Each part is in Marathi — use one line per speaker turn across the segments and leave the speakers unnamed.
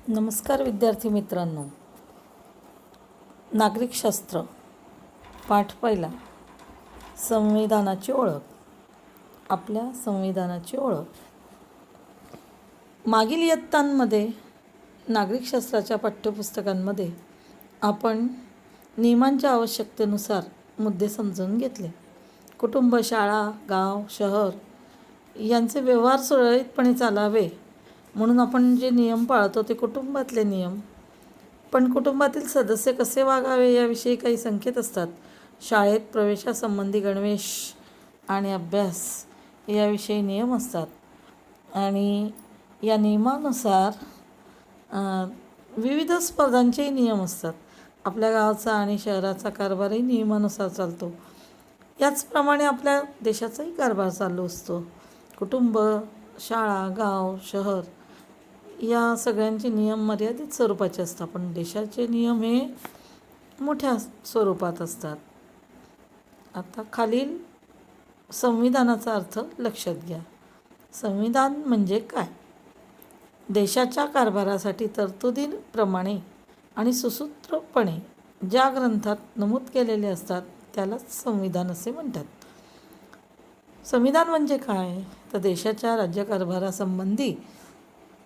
नमस्कार विद्यार्थी मित्रांनो. नागरिकशास्त्र पाठ पहिला. संविधानाची ओळख. आपल्या संविधानाची ओळख. मागील इयत्तांमध्ये नागरिकशास्त्राच्या पाठ्यपुस्तकांमध्ये आपण नियमांच्या आवश्यकतेनुसार मुद्दे समजून घेतले. कुटुंब, शाळा, गाव, शहर यांचे व्यवहार सुरळीतपणे चालावे म्हणून आपण जे नियम पाळतो ते कुटुंबातले नियम. पण कुटुंबातील सदस्य कसे वागावे याविषयी काही संकेत असतात. शाळेत प्रवेशासंबंधी गणवेश आणि अभ्यास याविषयी नियम असतात आणि या नियमानुसार विविध स्पर्धांचेही नियम असतात. आपल्या गावाचा आणि शहराचा कारभारही नियमानुसार चालतो. याचप्रमाणे आपल्या देशाचाही कारभार चालू असतो. कुटुंब, शाळा, गाव, शहर या सगळ्यांचे नियम मर्यादित स्वरूपाचे असतात, पण देशाचे नियम हे मोठ्या स्वरूपात असतात. आता खालील संविधानाचा अर्थ लक्षात घ्या. संविधान म्हणजे काय? देशाच्या कारभारासाठी तरतुदीप्रमाणे आणि सुसूत्रपणे ज्या ग्रंथात नमूद केलेले असतात त्यालाच संविधान असे म्हणतात. संविधान म्हणजे काय? तर देशाच्या राज्यकारभारासंबंधी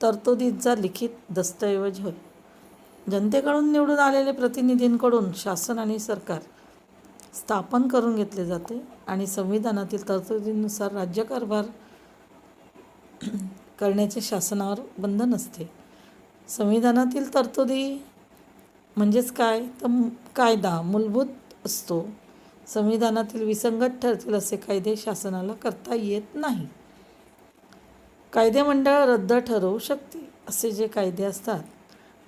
तरतुदींचा लिखित दस्तऐवज होय. जनतेकडून निवडून आलेले प्रतिनिधींकडून शासन आणि सरकार स्थापन करून घेतले जाते आणि संविधानातील तरतुदींनुसार राज्यकारभार करण्याचे शासनावर बंधन असते. संविधानातील तरतुदी म्हणजेच काय? तर कायदा मूलभूत असतो. संविधानातील विसंगत ठरतील असे कायदे शासनाला करता येत नाही. कायदेमंडळ रद्द ठरवू शकते. असे जे कायदे असतात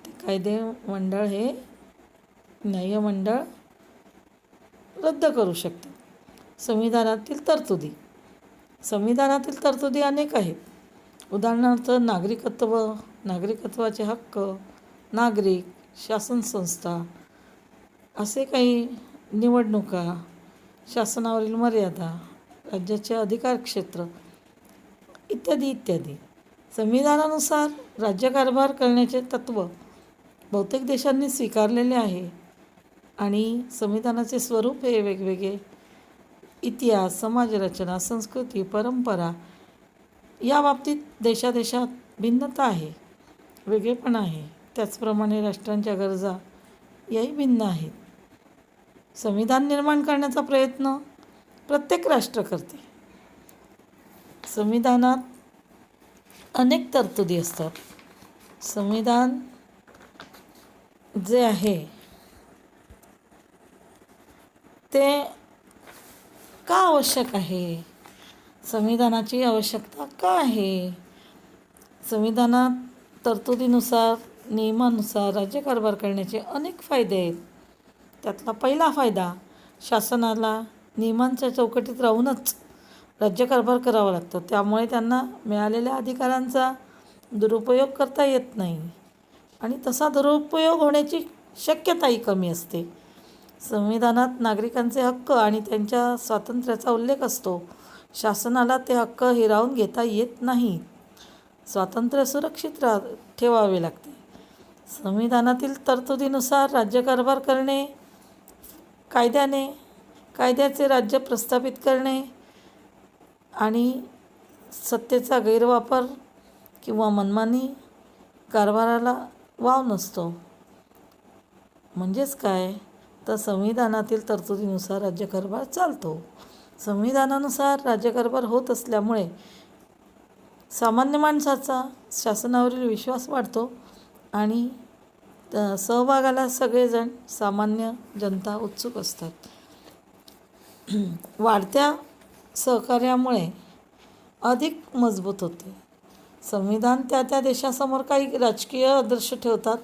ते कायदेमंडळ हे न्यायमंडळ रद्द करू शकते. संविधानातील तरतुदी. संविधानातील तरतुदी अनेक आहेत. उदाहरणार्थ नागरिकत्व, नागरिकत्वाचे हक्क, नागरिक, शासनसंस्था, असे काही निवडणुका, शासनावरील मर्यादा, राज्याचे अधिकार क्षेत्र इत्यादी इत्यादी. संविधानानुसार राज्यकारभार करण्याचे तत्त्व बहुतेक देशांनी स्वीकारलेले आहे आणि संविधानाचे स्वरूप हे वेगवेगळे. इतिहास, समाजरचना, संस्कृती, परंपरा या बाबतीत देशादेशात भिन्नता आहे, वेगळेपण आहे. त्याचप्रमाणे राष्ट्रांच्या गरजा याही भिन्न आहेत. संविधान निर्माण करण्याचा प्रयत्न प्रत्येक राष्ट्र करते. संविधानात अनेक तरतुदी असतात. संविधान जे आहे ते का आवश्यक आहे? संविधानाची आवश्यकता का आहे? संविधानात तरतुदीनुसार, नियमानुसार राज्यकारभार करण्याचे अनेक फायदे आहेत. त्यातला पहिला फायदा, शासनाला नियमांच्या चौकटीत राहूनच राज्यकारभार करावा लागतो. त्यामुळे त्यांना मिळालेल्या अधिकारांचा दुरुपयोग करता येत नाही आणि तसा दुरुपयोग होण्याची शक्यताही कमी असते. संविधानात नागरिकांचे हक्क आणि त्यांच्या स्वातंत्र्याचा उल्लेख असतो. शासनाला ते हक्क हिरावून घेता येत नाही. स्वातंत्र्य सुरक्षित ठेवावे लागते. संविधानातील तरतुदीनुसार राज्यकारभार करणे, कायद्याचे राज्य प्रस्थापित करणे आणि सत्तेचा गैरवापर किंवा मनमानी कारभाराला वाव नसतो. म्हणजेच काय? तर संविधानातील तरतुदीनुसार राज्यकारभार चालतो. संविधानानुसार राज्यकारभार होत असल्यामुळे सामान्य माणसाचा शासनावरील विश्वास वाढतो आणि सहभागाला सगळेजण सामान्य जनता उत्सुक असतात. वाढत्या सहकार्यामुळे अधिक मजबूत होते. संविधान त्या देशासमोर काही राजकीय आदर्श ठेवतात,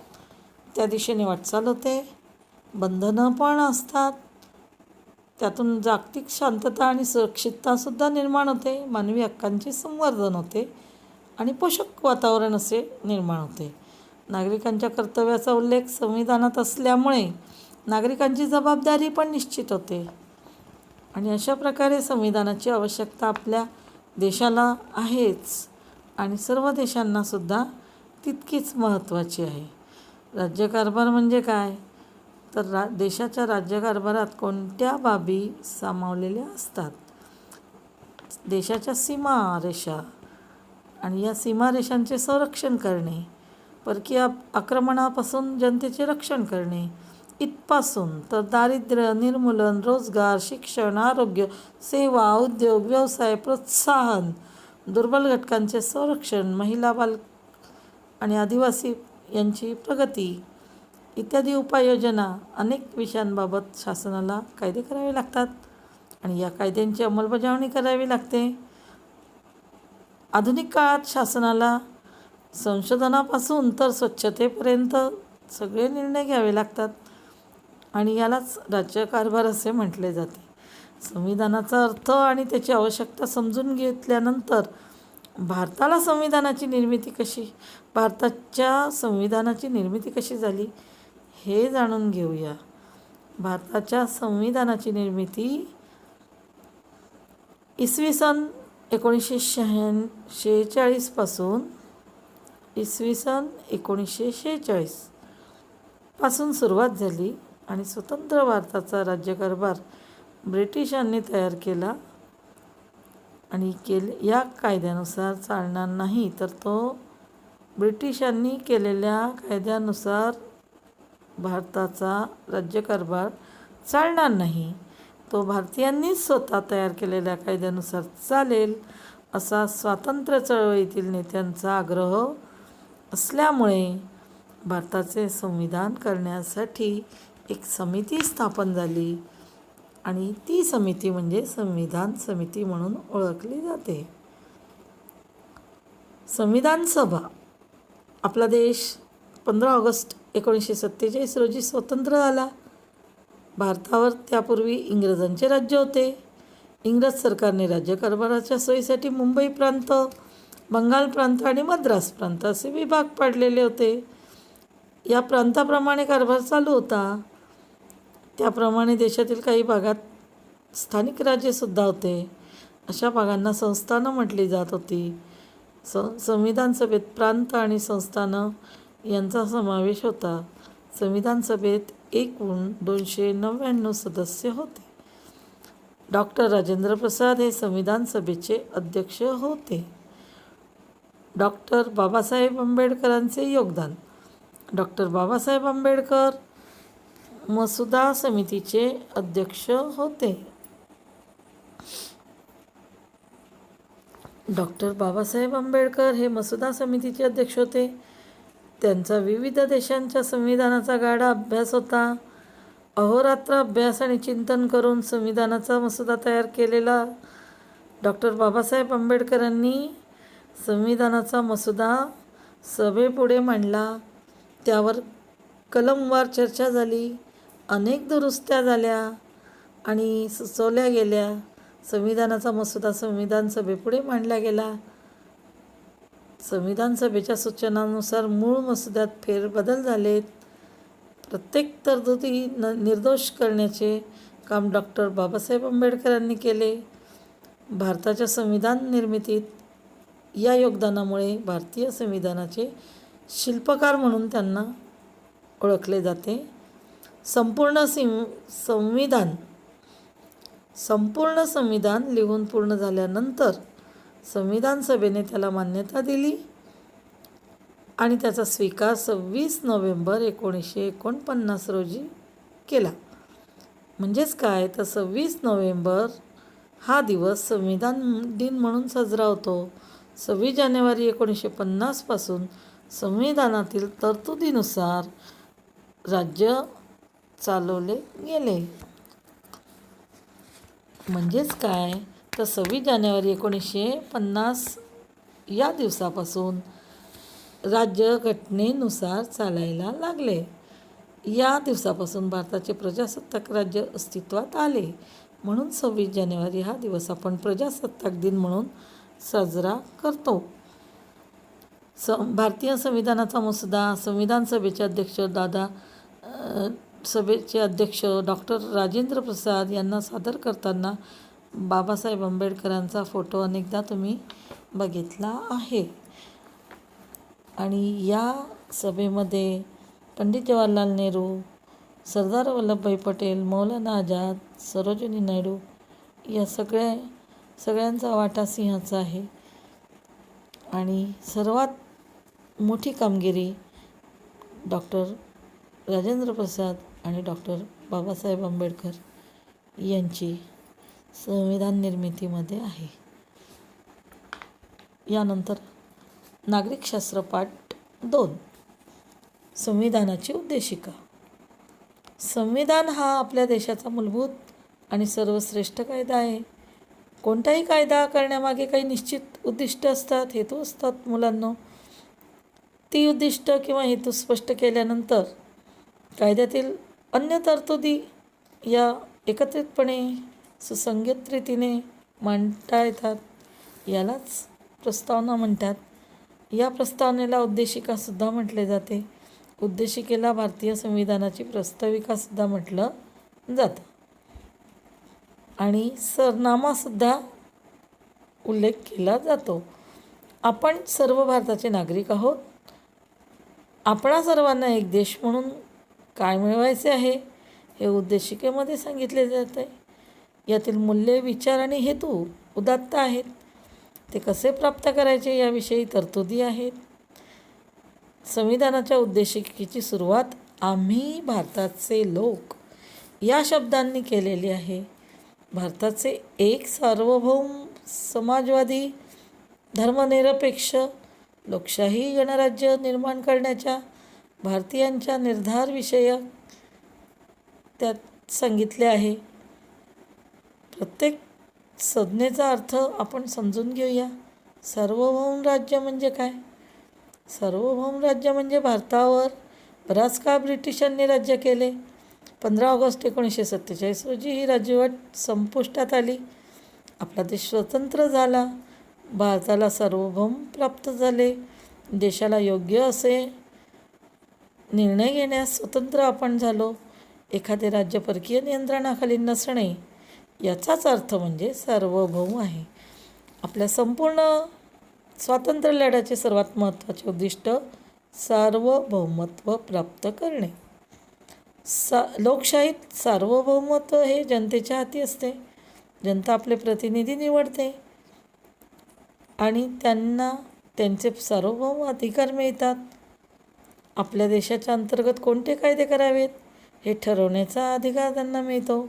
त्या दिशेने वाटचाल होते. बंधनं पण असतात. त्यातून जागतिक शांतता आणि सुरक्षिततासुद्धा निर्माण होते. मानवी हक्कांचे संवर्धन होते आणि पोषक वातावरण असे निर्माण होते. नागरिकांच्या कर्तव्याचा उल्लेख संविधानात असल्यामुळे नागरिकांची जबाबदारी पण निश्चित होते आणि अशा प्रकारे संविधानाची आवश्यकता आपल्या देशाला आहेच आणि सर्व देशांनासुद्धा तितकीच महत्त्वाची आहे. राज्यकारभार म्हणजे काय? तर देशाच्या राज्यकारभारात कोणत्या बाबी सामावलेल्या असतात? देशाच्या सीमारेषा आणि या सीमारेषांचे संरक्षण करणे, परकीय आक्रमणापासून जनतेचे रक्षण करणे, इथपासून तर दारिद्र्य निर्मूलन, रोजगार, शिक्षण, आरोग्य, सेवा, उद्योग, व्यवसाय प्रोत्साहन, दुर्बल घटकांचे संरक्षण, महिला, बाल आणि आदिवासी यांची प्रगती इत्यादी उपाययोजना. अनेक विषयांबाबत शासनाला कायदे करावे लागतात आणि या कायद्यांची अंमलबजावणी करावी लागते. आधुनिक काळात शासनाला संशोधनापासून तर स्वच्छतेपर्यंत सगळे निर्णय घ्यावे लागतात आणि यालाच राज्यकारभार असे म्हटले जाते. संविधानाचा अर्थ आणि त्याची आवश्यकता समजून घेतल्यानंतर भारताच्या संविधानाची निर्मिती कशी झाली हे जाणून घेऊया. भारताच्या संविधानाची निर्मिती इसवी सन 1946 पासून इसवी सन 1946 पासून सुरुवात झाली आणि स्वतंत्र भारताचा राज्यकारभार ब्रिटिशांनी तयार केला आणि या कायद्यानुसार चालणार नाही, तर तो ब्रिटिशांनी केलेल्या कायद्यानुसार भारताचा राज्यकारभार चालणार नाही. तो भारतीयांनीच स्वतः तयार केलेल्या कायद्यानुसार चालेल असा स्वातंत्र्य चळवळीतील नेत्यांचा आग्रह असल्यामुळे भारताचे संविधान करण्यासाठी एक समिती स्थापन झाली आणि ती समिती म्हणजे संविधान समिती म्हणून ओळखली जाते. संविधान सभा. आपला देश 15 ऑगस्ट 1947 रोजी स्वतंत्र झाला. भारतावर त्यापूर्वी इंग्रजांचे राज्य होते. इंग्रज सरकारने राज्यकारभाराच्या सोयीसाठी मुंबई प्रांत, बंगाल प्रांत आणि मद्रास प्रांत असे विभाग पाडलेले होते. या प्रांताप्रमाणे कारभार चालू होता. त्याप्रमाणे देशातील काही भागात स्थानिक राज्यसुद्धा होते. अशा भागांना संस्थानं म्हटली जात होती. संविधान सभेत प्रांत आणि संस्थानं यांचा समावेश होता. संविधान सभेत एकूण 299 सदस्य होते. डॉक्टर राजेंद्र प्रसाद हे संविधान सभेचे अध्यक्ष होते. डॉक्टर बाबासाहेब आंबेडकरांचे योगदान. डॉक्टर बाबासाहेब आंबेडकर मसुदा समितीचे अध्यक्ष होते. डॉक्टर बाबासाहेब आंबेडकर हे मसुदा समितीचे अध्यक्ष होते. त्यांचा विविध देशांच्या संविधानाचा गाढा अभ्यास होता. अहोरात्र अभ्यास आणि चिंतन करून संविधानाचा मसुदा तयार केलेला डॉक्टर बाबासाहेब आंबेडकरांनी संविधानाचा मसुदा सभेपुढे मांडला. त्यावर कलमवार चर्चा झाली, अनेक दुरुस्त्या झाल्या आणि सुचवल्या गेल्या. संविधानाचा मसुदा संविधान सभेपुढे मांडला गेला. संविधान सभेच्या सूचनांनुसार मूळ मसुद्यात फेरबदल झालेत. प्रत्येक तरतुदी निर्दोष करण्याचे काम डॉक्टर बाबासाहेब आंबेडकरांनी केले. भारताच्या संविधान निर्मितीत या योगदानामुळे भारतीय संविधानाचे शिल्पकार म्हणून त्यांना ओळखले जाते. संपूर्ण संविधान लिहून पूर्ण झाल्यानंतर संविधान सभेने त्याला मान्यता दिली आणि त्याचा स्वीकार 26 नोव्हेंबर 1949 रोजी केला. म्हणजेच काय, तर 26 नोव्हेंबर हा दिवस संविधान दिन म्हणून साजरा होतो. 26 जानेवारी 1950 पासून संविधानातील तरतुदीनुसार राज्य चालवले गेले. म्हणजेच काय, तर 26 जानेवारी 1950 या दिवसापासून राज्य घटनेनुसार चालायला लागले. या दिवसापासून भारताचे प्रजासत्ताक राज्य अस्तित्वात आले. म्हणून 26 जानेवारी हा दिवस आपण प्रजासत्ताक दिन म्हणून साजरा करतो. भारतीय संविधानाचा मसुदा संविधान सभेचे अध्यक्ष डॉक्टर राजेंद्र प्रसाद यांना सादर करताना बाबासाहेब आंबेडकरांचा फोटो अनेकदा तुम्ही बघितला आहे. आणि या सभेमध्ये पंडित जवाहरलाल नेहरू, सरदार वल्लभभाई पटेल, मौलाना आझाद, सरोजिनी नायडू या सगळ्यांचा वाटा सिंहाचा आहे. आणि सर्वात मोठी कामगिरी डॉक्टर राजेंद्र प्रसाद आणि डॉक्टर बाबासाहेब आंबेडकर यांची संविधान निर्मितीमध्ये आहे. यानंतर नागरिकशास्त्र पाठ 2, संविधानाची उद्देशिका. संविधान हा आपल्या देशाचा मूलभूत आणि सर्वश्रेष्ठ कायदा आहे. कोणताही कायदा करण्यामागे काही निश्चित उद्दिष्ट असतात, हेतू असतात मुलांना. ती उद्दिष्ट किंवा हेतू स्पष्ट केल्यानंतर कायद्यातील अन्य तरतुदी या एकत्रितपणे सुसंगत रीतीने मांडता येतात. यालाच प्रस्तावना म्हणतात. या प्रस्तावनेला उद्देशिकासुद्धा म्हटले जाते. उद्देशिकेला भारतीय संविधानाची प्रस्ताविकासुद्धा म्हटलं जातं आणि सरनामासुद्धा उल्लेख केला जातो. आपण सर्व भारताचे नागरिक आहोत. आपणा सर्वांना एक देश म्हणून काय मिळवायचे आहे हे उद्देशिकेमध्ये सांगितले जाते. यातील मूल्ये, विचार आणि हेतू उदात्त आहेत. ते कसे प्राप्त करायचे याविषयी तरतुदी आहेत. संविधानाच्या उद्देशिकेची सुरुवात आम्ही भारताचे लोक या शब्दांनी केलेली आहे. भारताचे एक सार्वभौम, समाजवादी, धर्मनिरपेक्ष, लोकशाही गणराज्य निर्माण करण्याच्या भारतीयांच्या निर्धारविषयक त्यात सांगितले आहे. प्रत्येक संज्ञेचा अर्थ आपण समजून घेऊया. सार्वभौम राज्य म्हणजे काय? सार्वभौम राज्य म्हणजे भारतावर बराच काळ ब्रिटिशांनी राज्य केले. 15 ऑगस्ट 1947 रोजी ही राज्यवट संपुष्टात आली. आपला देश स्वतंत्र झाला. भारताला सार्वभौम प्राप्त झाले. देशाला योग्य असे निर्णय घेण्यास स्वतंत्र आपण झालो. एखादे राज्य परकीय नियंत्रणाखाली नसणे याचाच अर्थ म्हणजे सार्वभौम आहे. आपल्या संपूर्ण स्वातंत्र्य लढ्याचे सर्वात महत्त्वाचे उद्दिष्ट सार्वभौमत्व प्राप्त करणे. लोकशाहीत सार्वभौमत्व हे जनतेच्या हाती असते. जनता आपले प्रतिनिधी निवडते आणि त्यांना त्यांचे सार्वभौम अधिकार मिळतात. आपल्या देशाच्या अंतर्गत कोणते कायदे करावेत हे ठरवण्याचा अधिकार त्यांना मिळतो.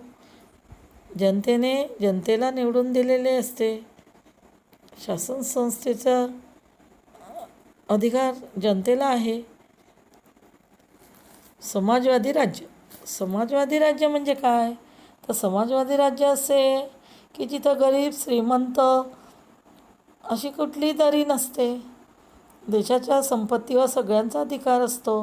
जनतेने जनतेला निवडून दिलेले असते. शासन संस्थेचा अधिकार जनतेला आहे. समाजवादी राज्य. समाजवादी राज्य म्हणजे काय? तर समाजवादी राज्य असे की जिथं गरीब श्रीमंत अशी कुठली दरी नसते. देशाच्या संपत्तीवर सगळ्यांचा अधिकार असतो.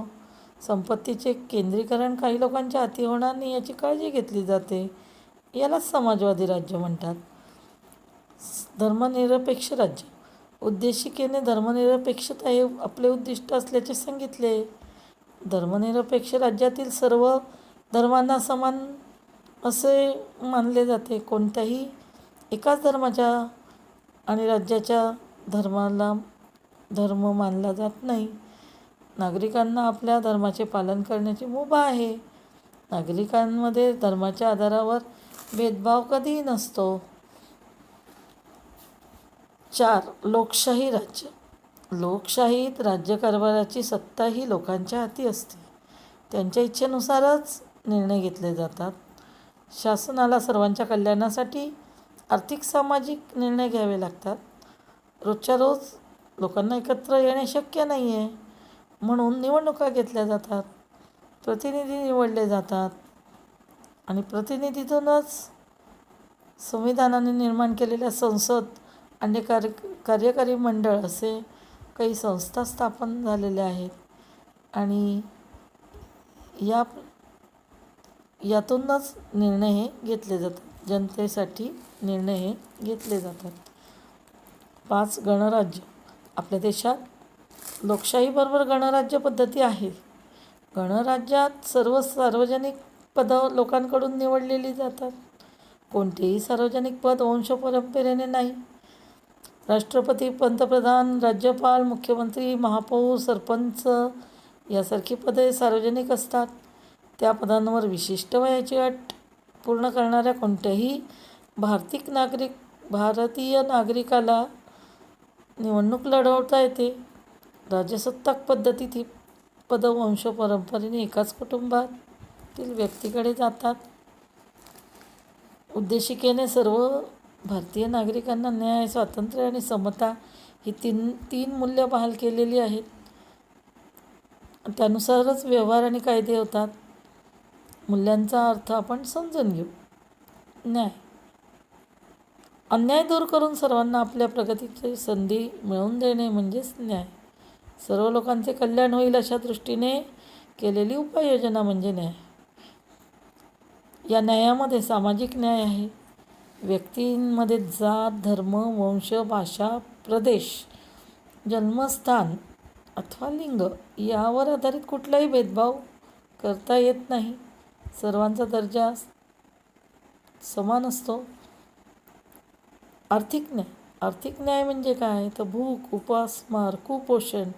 संपत्तीचे केंद्रीकरण काही लोकांच्या हाती होणार नाही याची काळजी घेतली जाते. यालाच समाजवादी राज्य म्हणतात. धर्मनिरपेक्ष राज्य. उद्देशिकेने धर्मनिरपेक्षता हे आपले उद्दिष्ट असल्याचे सांगितले. धर्मनिरपेक्ष राज्यातील सर्व धर्मांना समान असे मानले जाते. कोणत्याही एकाच धर्माच्या आणि राज्याच्या धर्माला धर्म मानला जात नाही. नागरिकांना आपल्या धर्माचे पालन करण्याची मुभा आहे. नागरिकांमध्ये धर्माच्या आधारावर भेदभाव कधीही नसतो. 4. लोकशाही राज्य. लोकशाहीत राज्यकारभाराची सत्ता ही लोकांच्या हाती असते. त्यांच्या इच्छेनुसारच निर्णय घेतले जातात. शासनाला सर्वांच्या कल्याणासाठी आर्थिक सामाजिक निर्णय घ्यावे लागतात. रोजच्या रोज लोकांना एकत्र येणे शक्य नाही आहे. म्हणून निवडणुका घेतल्या जातात. प्रतिनिधी निवडले जातात आणि प्रतिनिधीतूनच संविधानाने निर्माण केलेल्या संसद आणि कार्यकारी मंडळ असे काही संस्था स्थापन झालेल्या आहेत आणि यातूनच निर्णय हे घेतले जातात. जनतेसाठी निर्णय हे घेतले जातात. 5. गणराज्य. आपल्या देशात लोकशाहीबरोबर गणराज्य पद्धती आहे. गणराज्यात सर्व सार्वजनिक पदं लोकांकडून निवडलेली जातात. कोणतेही सार्वजनिक पद वंशपरंपरेने नाही. राष्ट्रपती, पंतप्रधान, राज्यपाल, मुख्यमंत्री, महापौर, सरपंच यासारखी पदे सार्वजनिक असतात. त्या पदांवर विशिष्ट वयाची अट पूर्ण करणाऱ्या कोणत्याही भारतीय नागरिकाला निवडणूक लढवता येते. राजसत्ताक पद्धतीत ही पदं वंशपरंपरेने एकाच कुटुंबातील व्यक्तीकडे जातात. उद्देशिकेने सर्व भारतीय नागरिकांना न्याय, स्वातंत्र्य आणि समता ही तीन मूल्य बहाल केलेली आहेत. त्यानुसारच व्यवहार आणि कायदे होतात. मूल्यांचा अर्थ आपण समजून घेऊ. न्याय, अन्याय दूर करून सर्वांना आपल्या प्रगतीची संधी मिळवून देणे म्हणजेच न्याय. सर्व लोकांचे कल्याण होईल अशा दृष्टीने केलेली उपाययोजना म्हणजे न्याय. या न्यायामध्ये सामाजिक न्याय आहे. व्यक्तींमध्ये जात, धर्म, वंश, भाषा, प्रदेश, जन्मस्थान अथवा लिंग यावर आधारित कुठलाही भेदभाव करता येत नाही. सर्वांचा दर्जा समान असतो. आर्थिक न्याय म्हणजे काय तर भूक, उपासमार, कुपोषण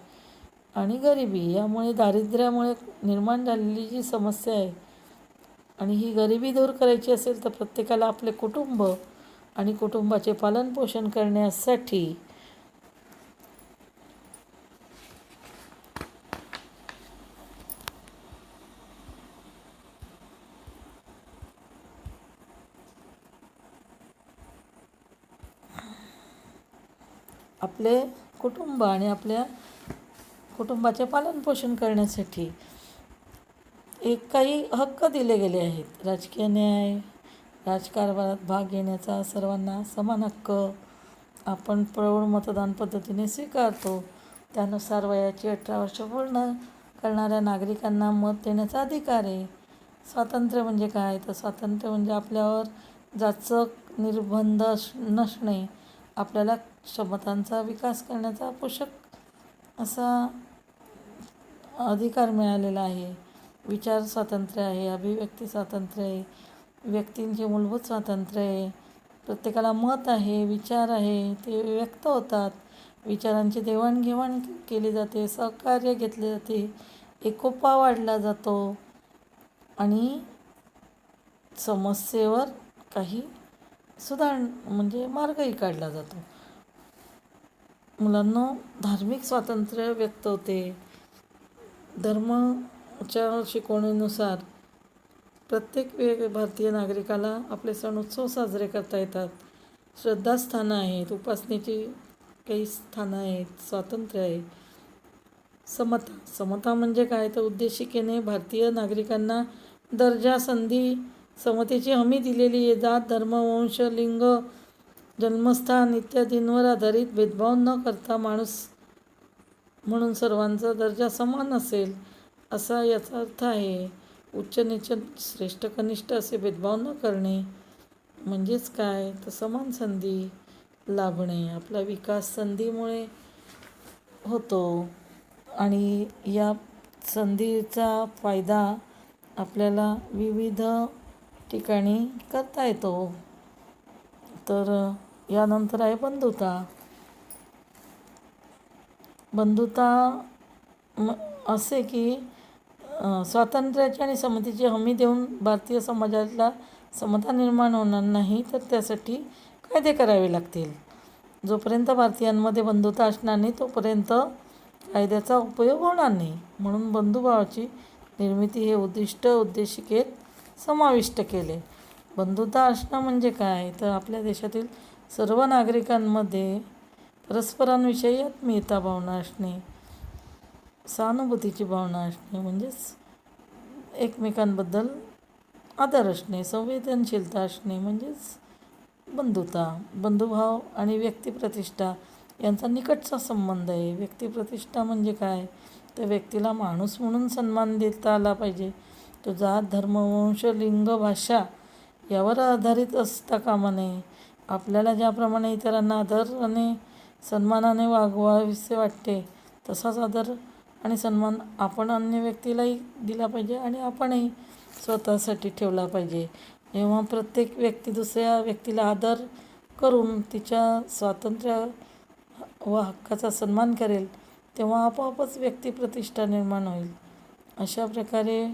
आणि गरिबी यामुळे दारिद्र्यामुळे निर्माण झालेली जी समस्या आहे आणि ही गरिबी दूर करायची असेल तर प्रत्येकाला आपले कुटुंब आणि कुटुंबाचे पालनपोषण करण्यासाठी आपले कुटुंब आणि आपल्या कुटुंबाचे पालनपोषण करण्यासाठी काही हक्क दिले गेले आहेत. राजकीय न्याय, राजकारभारात भाग घेण्याचा सर्वांना समान हक्क आपण प्रौढ मतदान पद्धतीने स्वीकारतो. त्यानुसार वयाची 18 वर्ष पूर्ण करणाऱ्या नागरिकांना मत देण्याचा अधिकार आहे. स्वातंत्र्य म्हणजे काय तर स्वातंत्र्य म्हणजे आपल्यावर जाचक निर्बंध नसणे, आपल्याला क्षमतांचा विकास करण्याचा पोषक असा अधिकार मिळालेला आहे. विचार स्वातंत्र्य आहे, अभिव्यक्ती स्वातंत्र्य आहे, व्यक्तींचे मूलभूत स्वातंत्र्य आहे. प्रत्येकाला मत आहे, विचार आहे, ते व्यक्त होतात. विचारांची देवाणघेवाण केली जाते, सहकार्य घेतले जाते, एकोपा वाढला जातो आणि समस्येवर काही म्हणजे मार्गही काढला जातो. मुलांना धार्मिक स्वातंत्र्य व्यक्त होते. धर्माच्या शिकवणीनुसार प्रत्येक भारतीय नागरिकाला आपले सण उत्सव साजरे करता येतात. श्रद्धास्थानं आहेत, उपासनेची काही स्थानं आहेत, स्वातंत्र्य आहे. समता म्हणजे काय तर उद्देशिकेने भारतीय नागरिकांना दर्जा, संधी, समतेची हमी दिलेली आहे. जात, धर्म, वंश, लिंग, जन्मस्थान इत्यादींवर आधारित भेदभाव न करता माणूस म्हणून सर्वांचा दर्जा समान असेल असा याचा अर्थ आहे. उच्च नीच, श्रेष्ठ कनिष्ठ असे भेदभाव न करणे म्हणजेच काय तर समान संधी लाभणे. आपला विकास संधीमुळे होतो आणि या संधीचा फायदा आपल्याला विविध ठिकाणी करता येतो. तर यानंतर आहे बंधुता असे की स्वातंत्र्याची आणि समतेची हमी देऊन भारतीय समाजाला समता निर्माण होणार नाही तर त्यासाठी कायदे करावे लागतील. जोपर्यंत भारतीयांमध्ये बंधुता असणार नाही तोपर्यंत कायद्याचा उपयोग होणार नाही. म्हणून बंधुभावाची निर्मिती हे उद्देशिकेत समाविष्ट केले. बंधुता असणं म्हणजे काय तर आपल्या देशातील सर्व नागरिकांमध्ये परस्परांविषयी आत्मीयता भावना असणे, सहानुभूतीची भावना असणे म्हणजेच एकमेकांबद्दल आदर असणे, संवेदनशीलता असणे म्हणजेच बंधुता. बंधुभाव आणि व्यक्तिप्रतिष्ठा यांचा निकटचा संबंध आहे. व्यक्तिप्रतिष्ठा म्हणजे काय तर व्यक्तीला माणूस म्हणून सन्मान देता आला पाहिजे. तो जात, धर्म, वंश, लिंग, भाषा यावर आधारित असता कामा नये. आपल्याला ज्याप्रमाणे इतरांना आदराने सन्मानाने वागवावेसे वाटते तसाच आदर आणि सन्मान आपण अन्य व्यक्तीलाही दिला पाहिजे आणि आपणही स्वतःसाठी ठेवला पाहिजे. जेव्हा प्रत्येक व्यक्ती दुसऱ्या व्यक्तीला आदर करून तिच्या स्वातंत्र्य व हक्काचा सन्मान करेल तेव्हा आपोआपच व्यक्तिप्रतिष्ठा निर्माण होईल. अशा प्रकारे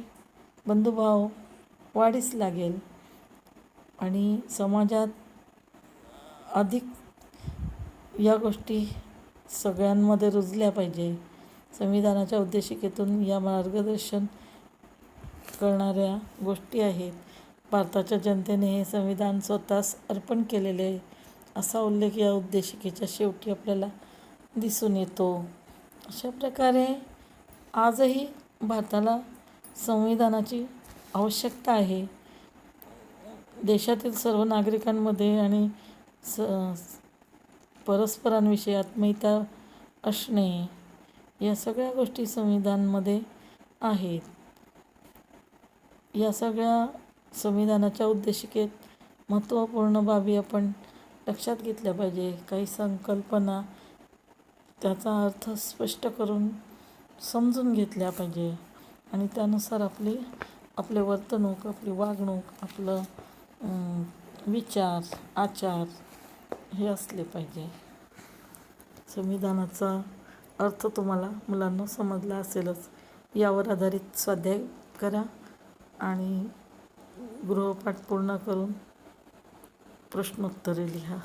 बंधुभाव वाढीस लागेल आणि समाजात अधिक या गोष्टी सगळ्यांमध्ये रुजल्या पाहिजे. संविधानाच्या उद्देशिकेतून या मार्गदर्शन करणाऱ्या गोष्टी आहेत. भारताच्या जनतेने हे संविधान स्वतःस अर्पण केलेले आहे असा उल्लेख या उद्देशिकेच्या शेवटी आपल्याला दिसून येतो. अशा प्रकारे आजही भारताला संविधानाची आवश्यकता आहे. देशातील सर्व नागरिकांमध्ये आणि परस्परांविषयी आत्मीयता असणे या सगळ्या गोष्टी संविधानामध्ये आहेत. या सगळ्या संविधानाच्या उद्देशिकेत महत्त्वपूर्ण बाबी आपण लक्षात घेतल्या पाहिजे. काही संकल्पना त्याचा अर्थ स्पष्ट करून समजून घेतल्या पाहिजे आणि त्यानुसार आपले वर्तणूक, आपली वागणूक, आपलं विचार, आचार हे असले पाहिजे. संविधानाचा अर्थ तुम्हाला मुलांना समजला असेलच. यावर आधारित स्वाध्याय करा आणि गृहपाठ पूर्ण करून प्रश्नोत्तरे लिहा.